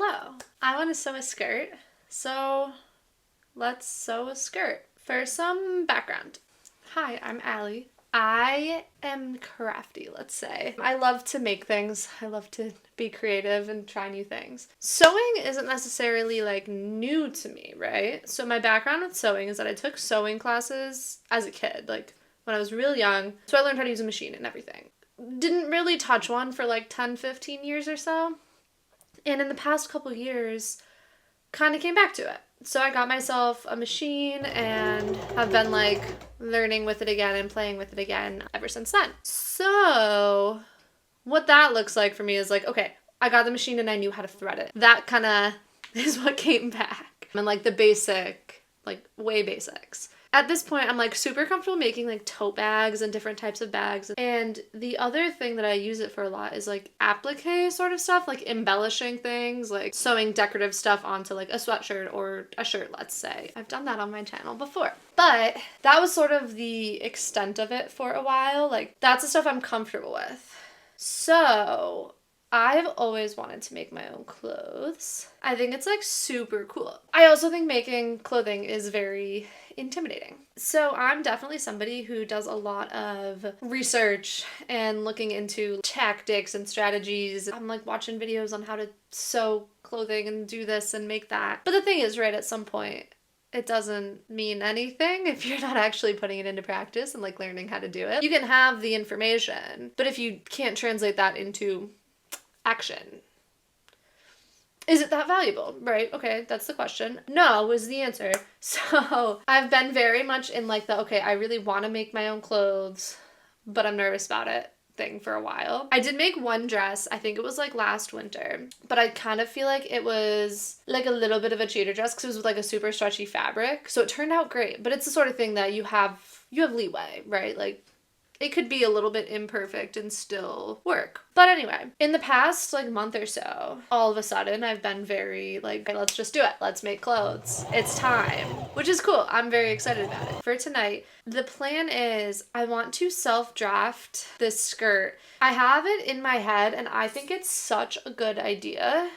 Hello, I want to sew a skirt, so let's sew a skirt. For some background, hi, I'm Allie. I am crafty, let's say. I love to make things. I love to be creative and try new things. Sewing isn't necessarily like new to me, right? So my background with sewing is that I took sewing classes as a kid, like when I was real young. So I learned how to use a machine and everything. Didn't really touch one for like 10, 15 years or so. And in the past couple years, kind of came back to it. So I got myself a machine and have been like learning with it again and playing with it again ever since then. So what that looks like for me is like, okay, I got the machine and I knew how to thread it. That kind of is what came back. And like the basic, like way basics. At this point, I'm like super comfortable making like tote bags and different types of bags. And the other thing that I use it for a lot is like applique sort of stuff, like embellishing things, like sewing decorative stuff onto like a sweatshirt or a shirt, let's say. I've done that on my channel before. But that was sort of the extent of it for a while. Like that's the stuff I'm comfortable with. So I've always wanted to make my own clothes. I think it's like super cool. I also think making clothing is very intimidating. So I'm definitely somebody who does a lot of research and looking into tactics and strategies. I'm like watching videos on how to sew clothing and do this and make that. But the thing is, right, at some point, it doesn't mean anything if you're not actually putting it into practice and like learning how to do it. You can have the information, but if you can't translate that into action, is it that valuable? Right? Okay, that's the question. No was the answer. So I've been very much in like the, okay, I really want to make my own clothes, but I'm nervous about it thing for a while. I did make one dress, I think it was like last winter, but I kind of feel like it was like a little bit of a cheater dress because it was with like a super stretchy fabric. So it turned out great, but it's the sort of thing that you have leeway, right? Like it could be a little bit imperfect and still work. But anyway, in the past like month or so, all of a sudden I've been very like, okay, let's just do it. Let's make clothes. It's time, which is cool. I'm very excited about it. For tonight, the plan is I want to self-draft this skirt. I have it in my head and I think it's such a good idea.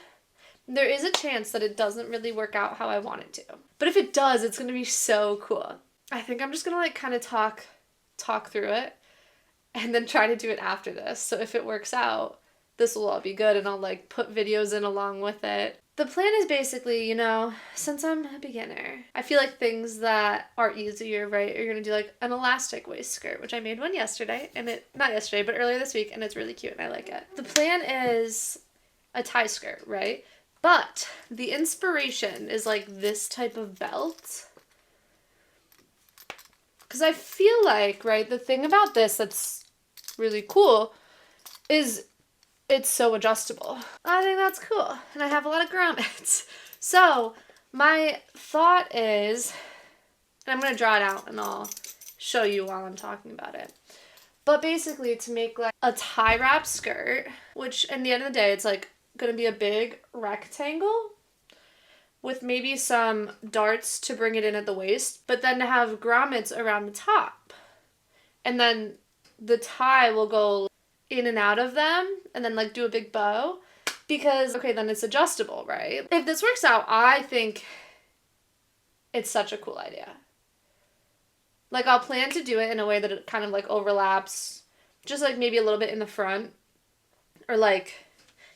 There is a chance that it doesn't really work out how I want it to. But if it does, it's going to be so cool. I think I'm just going to like kind of talk through it and then try to do it after this. So if it works out, this will all be good and I'll like put videos in along with it. The plan is basically, you know, since I'm a beginner, I feel like things that are easier, right, are gonna do like an elastic waist skirt, which I made one yesterday, and not yesterday, but earlier this week, and it's really cute and I like it. The plan is a tie skirt, right? But the inspiration is like this type of belt. Because I feel like, right, the thing about this that's really cool is it's so adjustable. I think that's cool. And I have a lot of grommets. So my thought is, and I'm going to draw it out and I'll show you while I'm talking about it. But basically to make like a tie wrap skirt, which in the end of the day, it's like going to be a big rectangle with maybe some darts to bring it in at the waist, but then to have grommets around the top. And then the tie will go in and out of them and then like do a big bow because, okay, then it's adjustable, right? If this works out, I think it's such a cool idea. Like I'll plan to do it in a way that it kind of like overlaps just like maybe a little bit in the front or like,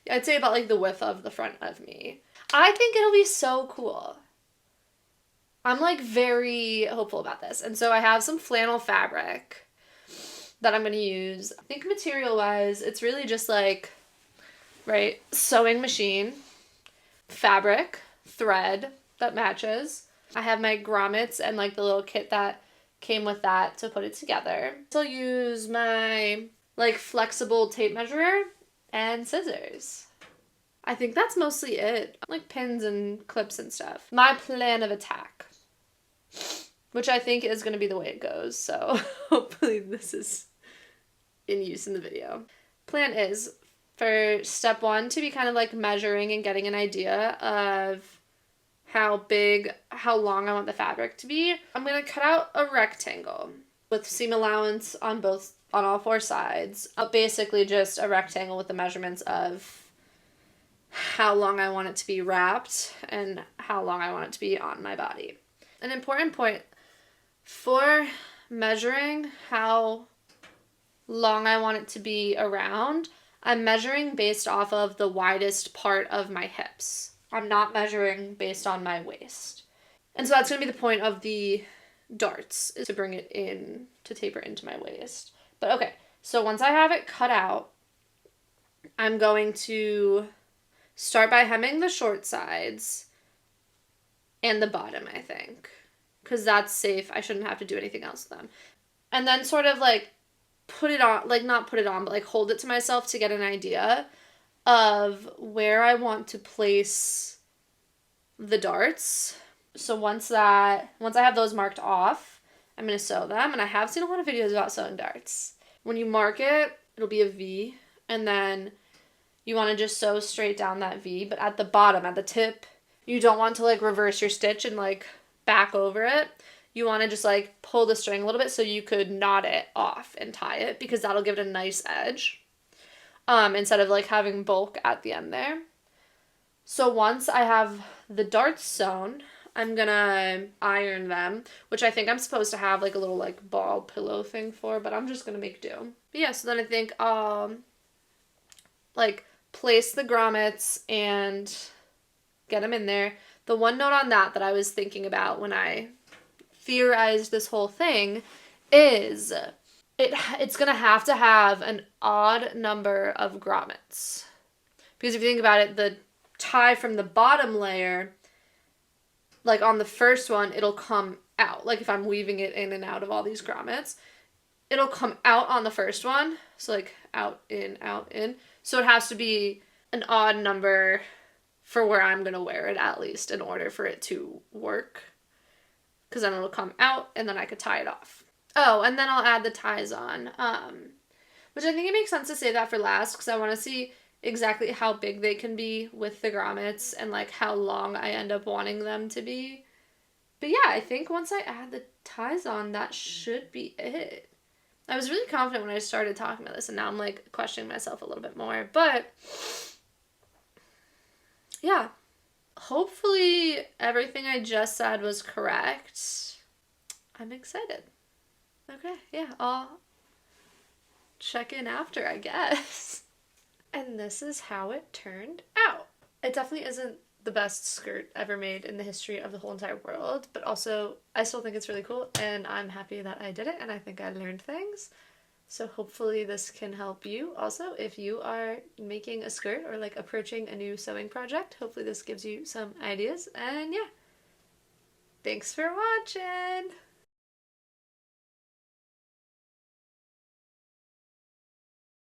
I'd say about like the width of the front of me. I think it'll be so cool. I'm like very hopeful about this. And so I have some flannel fabric that I'm going to use. I think material wise, it's really just like, right, sewing machine, fabric, thread that matches. I have my grommets and like the little kit that came with that to put it together. So I'll use my like flexible tape measure and scissors. I think that's mostly it. Like pins and clips and stuff. My plan of attack, which I think is going to be the way it goes. So hopefully this is in use in the video. Plan is for step 1 to be kind of like measuring and getting an idea of how long I want the fabric to be. I'm going to cut out a rectangle with seam allowance on all 4 sides. Basically just a rectangle with the measurements of how long I want it to be wrapped and how long I want it to be on my body. An important point for measuring how long I want it to be around, I'm measuring based off of the widest part of my hips. I'm not measuring based on my waist. And so that's going to be the point of the darts, is to bring it in, to taper into my waist. But okay, so once I have it cut out, I'm going to start by hemming the short sides and the bottom, I think. Because that's safe. I shouldn't have to do anything else with them. And then sort of like put it on, like not put it on, but like hold it to myself to get an idea of where I want to place the darts. So once I have those marked off, I'm going to sew them. And I have seen a lot of videos about sewing darts. When you mark it, it'll be a V. And then you want to just sew straight down that V. But at the bottom, at the tip, you don't want to like reverse your stitch and like back over it. You want to just like pull the string a little bit so you could knot it off and tie it, because that'll give it a nice edge. Instead of like having bulk at the end there. So once I have the darts sewn, I'm gonna iron them, which I think I'm supposed to have like a little like ball pillow thing for, but I'm just gonna make do. But yeah, so then I think like place the grommets and get them in there. The one note on that I was thinking about when I theorized this whole thing is it's gonna have to have an odd number of grommets, because if you think about it, the tie from the bottom layer, like on the first one, it'll come out. Like if I'm weaving it in and out of all these grommets, it'll come out on the first one. So like out, in, out, in. So it has to be an odd number for where I'm going to wear it, at least, in order for it to work. Because then it'll come out and then I could tie it off. Oh, and then I'll add the ties on. Which I think it makes sense to save that for last, because I want to see exactly how big they can be with the grommets and like how long I end up wanting them to be. But yeah, I think once I add the ties on, that should be it. I was really confident when I started talking about this, and now I'm like questioning myself a little bit more. But yeah, hopefully everything I just said was correct. I'm excited. Okay, yeah, I'll check in after, I guess. And this is how it turned out. It definitely isn't the best skirt ever made in the history of the whole entire world, but also I still think it's really cool, and I'm happy that I did it, and I think I learned things. So hopefully this can help you also if you are making a skirt or like approaching a new sewing project. Hopefully this gives you some ideas, and yeah. Thanks for watching!